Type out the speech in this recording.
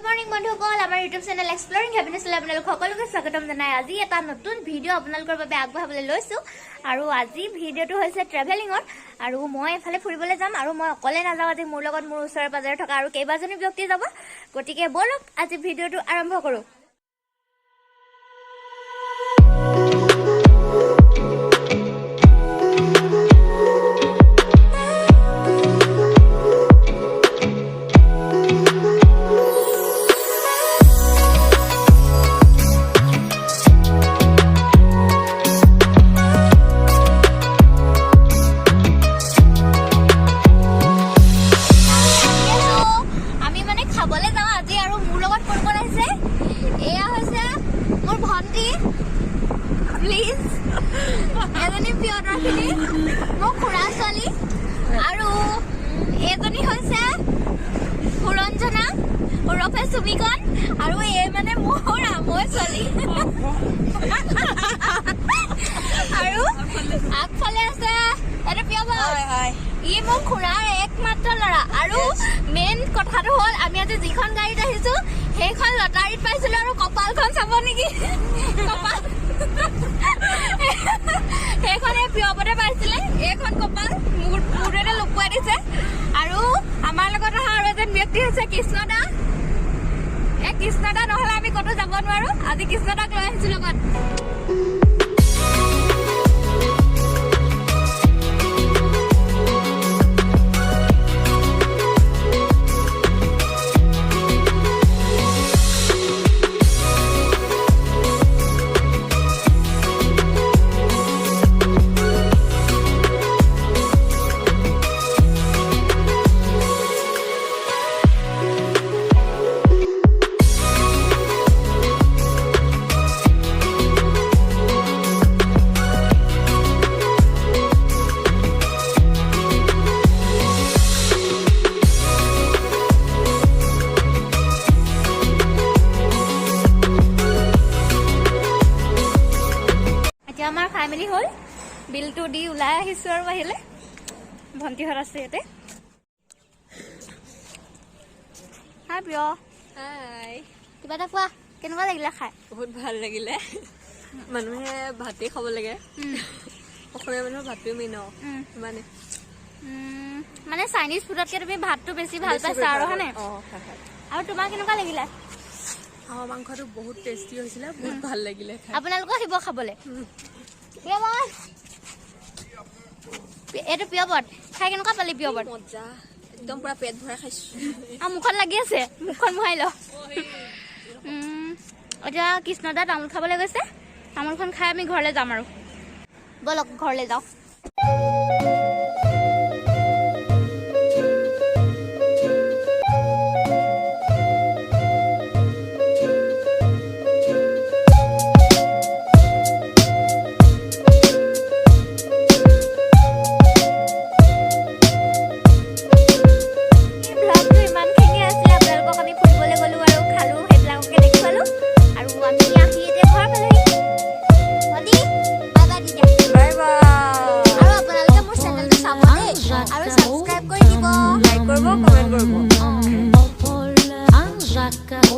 Morning বন্ধুসকল, আমাৰ YouTube channel এক্সপ্লৰিং হেপিনেছলৈ আপোনালোক সকলোকে স্বাগতম জনাই আজি এটা নতুন ভিডিঅ' আপোনালোকৰ বাবে আগবঢ়াবলৈ লৈছোঁ। আৰু আজি ভিডিঅ'টো হৈছে ট্ৰেভেলিঙৰ। আৰু মই এফালে ফুৰিবলৈ যাম আৰু মই অকলে নাযাওঁ। আজি মোৰ লগত মোৰ ওচৰে পাজৰে থকা আৰু কেইবাজনী ব্যক্তি যাব। গতিকে বলক আজি ভিডিঅ'টো আৰম্ভ কৰোঁ। মোৰ খুৰাৰ একমাত্ৰ ল'ৰা আৰু মেইন কথাটো হ'ল আমি আজি যিখন গাড়ীত আহিছো সেইখন লটাৰীত পাইছিলো আৰু কপালখন চাব নেকি সেইখনে প্ৰিয়পদে পাইছিলে। এইখন কপাল মূৰতে লুকুৱাই দিছে। আৰু আমাৰ লগত অহা আৰু এজন ব্যক্তি হৈছে কৃষ্ণদা। এই কৃষ্ণদা নহ'লে আমি ক'তো যাব নোৱাৰো। আজি কৃষ্ণদাক লৈ আহিছো লগত। আমাৰ খাই মেলি হ'ল, বিলটো দি ওলাই আহিছো আৰু আহিলে ভণ্টিহঁত আছে ইয়াতে। হাই প্ৰিয়। হাই। কিবা এটা কোৱা, কেনেকুৱা লাগিলে খাই? বহুত ভাল লাগিলে। মানুহে ভাতেই খাব লাগে। অসমীয়া মানুহৰ ভাতটোৱে মেইন মানে মানে চাইনিজ ফুডতকে তুমি ভাতটো বেছি ভাল পাইছা আৰু হয়নে? আৰু তোমাৰ কেনেকুৱা লাগিলে? হাঁহৰ মাংসটো বহুত টেষ্টি হৈছিলে, বহুত ভাল লাগিলে। আপোনালোকো আহিব খাবলৈ। এইটো প্ৰিয়পদ খাই কেনেকুৱা পালি? প্ৰিয়পদ মজা, একদম পুৰা পেট ভৰাই খাইছো। আৰু মুখত লাগি আছে, মুখখন মোহাই ল। এতিয়া কৃষ্ণদা তামোল খাবলৈ গৈছে। তামোলখন খাই আমি ঘৰলৈ যাম আৰু। বলক ঘৰলৈ যাওঁ। কমেন্ট কৰিব।